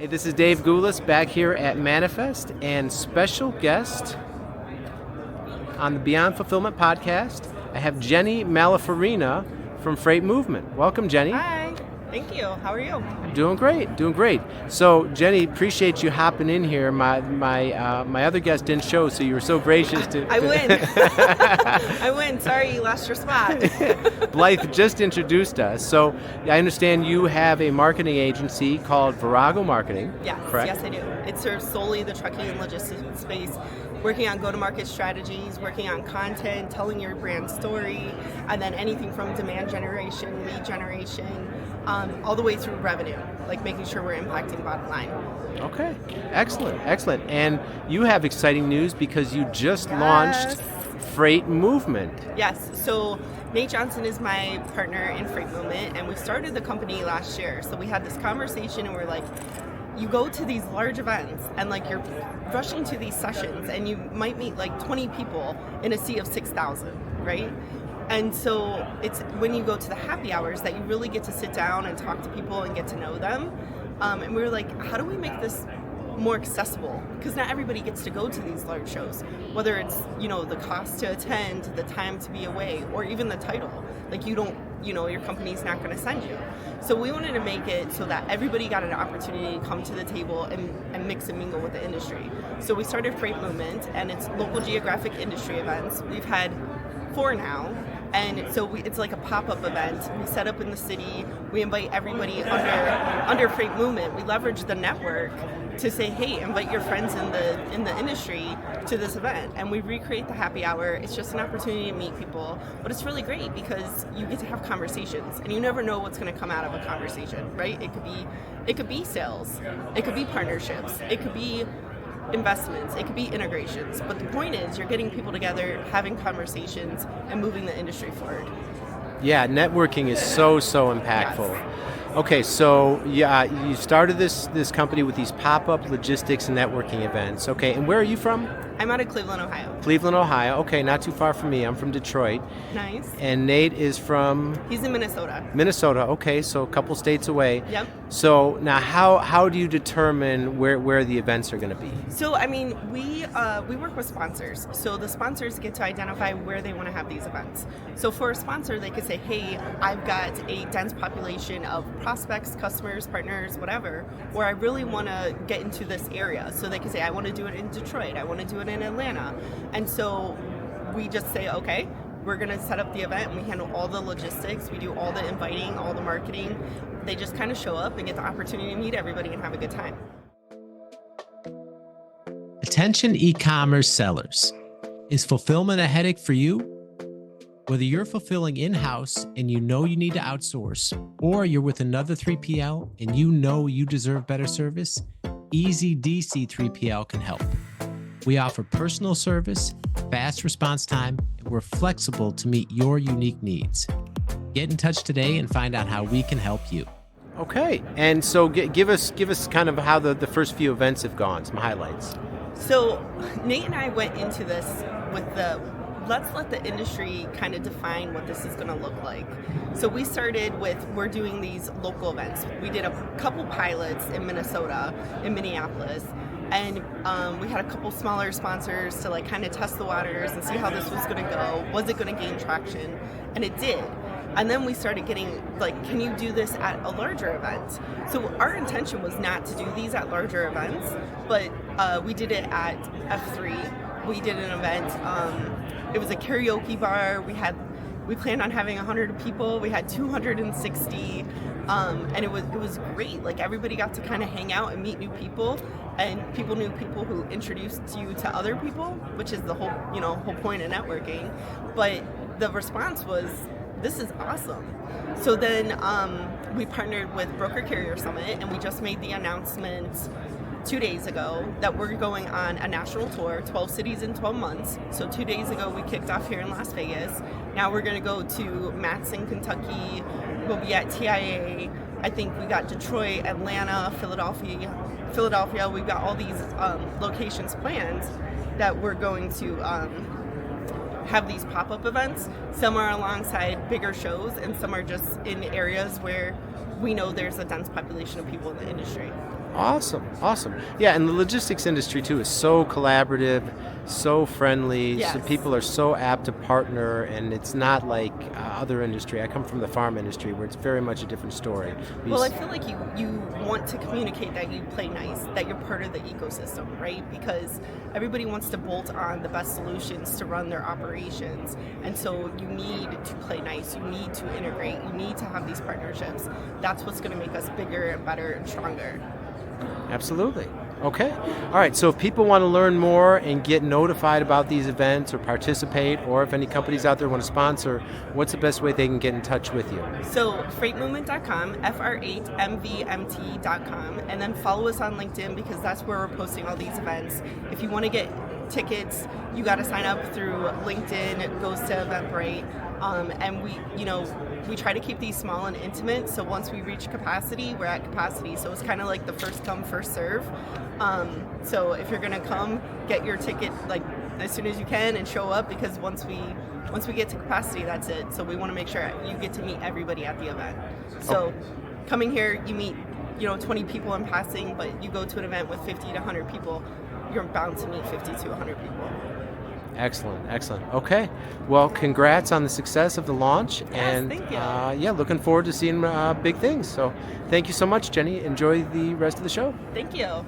Hey, this is Dave Goulas back here at Manifest, and special guest on the Beyond Fulfillment podcast, I have Jennie Malafarina from Freight Movement. Welcome, Jennie. Hi. Thank you. How are you? Doing great. So, Jennie, appreciate you hopping in here. My other guest didn't show, so you were so gracious to. I win. I win. Sorry, you lost your spot. Blythe just introduced us. So, I understand you have a marketing agency called Virago Marketing. Yes, correct? Yes, I do. It serves solely the trucking and logistics space, working on go-to-market strategies, working on content, telling your brand story, and then anything from demand generation, lead generation, all the way through revenue, like making sure we're impacting bottom line. Okay, excellent. And you have exciting news because you just launched Freight Movement. Yes, so Nate Johnson is my partner in Freight Movement, and we started the company last year. So we had this conversation, and we're like, you go to these large events, and like you're rushing to these sessions, and you might meet like 20 people in a sea of 6,000, right? And so it's when you go to the happy hours that you really get to sit down and talk to people and get to know them. And we were like, how do we make this more accessible? Because not everybody gets to go to these large shows, whether it's, the cost to attend, the time to be away, or even the title. Like your company's not going to send you. So we wanted to make it so that everybody got an opportunity to come to the table and mix and mingle with the industry. So we started Freight Movement, and it's local geographic industry events. We've had 4 now. And so it's like a pop-up event. We set up in the city. We invite everybody under Freight Movement. We leverage the network to say, hey, invite your friends in the industry to this event. And we recreate the happy hour. It's just an opportunity to meet people. But it's really great because you get to have conversations, and you never know what's going to come out of a conversation, right? It could be sales. It could be partnerships. It could be investments, it could be integrations, but the point is you're getting people together, having conversations, and moving the industry forward. Yeah, networking is so impactful. Yes. Okay, so you started this company with these pop-up logistics and networking events. Okay, and where are you from? I'm out of Cleveland, Ohio. Cleveland, Ohio. Okay, not too far from me. I'm from Detroit. Nice. And Nate is from? He's in Minnesota. Minnesota. Okay, so a couple states away. Yep. So now, how do you determine where the events are going to be? So we work with sponsors. So the sponsors get to identify where they want to have these events. So for a sponsor, they could say, hey, I've got a dense population of prospects, customers, partners, whatever, where I really want to get into this area. So they could say, I want to do it in Detroit. I want to do it in Atlanta. And so we just say, okay, we're going to set up the event, and we handle all the logistics. We do all the inviting, all the marketing. They just kind of show up and get the opportunity to meet everybody and have a good time. Attention e-commerce sellers. Is fulfillment a headache for you? Whether you're fulfilling in-house and you know you need to outsource, or you're with another 3PL and you know you deserve better service, Easy DC 3PL can help. We offer personal service, fast response time, and we're flexible to meet your unique needs. Get in touch today and find out how we can help you. Okay, and so give us kind of how the first few events have gone, some highlights. So Nate and I went into this with let's let the industry kind of define what this is going to look like. So we started with, we're doing these local events. We did a couple pilots in Minnesota, in Minneapolis, and we had a couple smaller sponsors to like kind of test the waters and see how this was going to go. Was it going to gain traction? And it did. And then we started getting like, can you do this at a larger event? So our intention was not to do these at larger events, but we did it at F3. We did an event. It was a karaoke bar. We planned on having 100 people. We had 260, and it was great. Like everybody got to kind of hang out and meet new people, and people knew people who introduced you to other people, which is the whole point of networking. But the response was, this is awesome. So then we partnered with Broker Carrier Summit, and we just made the announcement 2 days ago that we're going on a national tour, 12 cities in 12 months. So 2 days ago we kicked off here in Las Vegas. Now we're going to go to Matson, Kentucky. We'll be at TIA. I think we got Detroit, Atlanta, Philadelphia. We've got all these locations planned that we're going to have these pop-up events. Some are alongside bigger shows, and some are just in areas where we know there's a dense population of people in the industry. Awesome, awesome. Yeah, and the logistics industry too is so collaborative, so friendly. So Yes. people are so apt to partner, and it's not like other industry. I come from the farm industry where it's very much a different story. We Well, I s- feel like you want to communicate that you play nice, that you're part of the ecosystem, right? Because everybody wants to bolt on the best solutions to run their operations. And so you need to play nice, you need to integrate, you need to have these partnerships. That's what's going to make us bigger and better and stronger. Absolutely. Okay. All right. So if people want to learn more and get notified about these events or participate, or if any companies out there want to sponsor, what's the best way they can get in touch with you? So freightmovement.com, FR8MVMT.com, and then follow us on LinkedIn because that's where we're posting all these events. If you want to get tickets, you got to sign up through LinkedIn. It goes to Eventbrite, and we try to keep these small and intimate. So once we reach capacity, we're at capacity. So it's kind of like the first come, first serve. So if you're gonna come, get your ticket like as soon as you can and show up because once we get to capacity, that's it. So we want to make sure you get to meet everybody at the event. So coming here, you meet 20 people in passing, but you go to an event with 50 to 100 people, you're bound to meet 50 to 100 people. Excellent, excellent. Okay. Well, congrats on the success of the launch, and thank you. yeah, looking forward to seeing big things. So, thank you so much, Jenny. Enjoy the rest of the show. Thank you.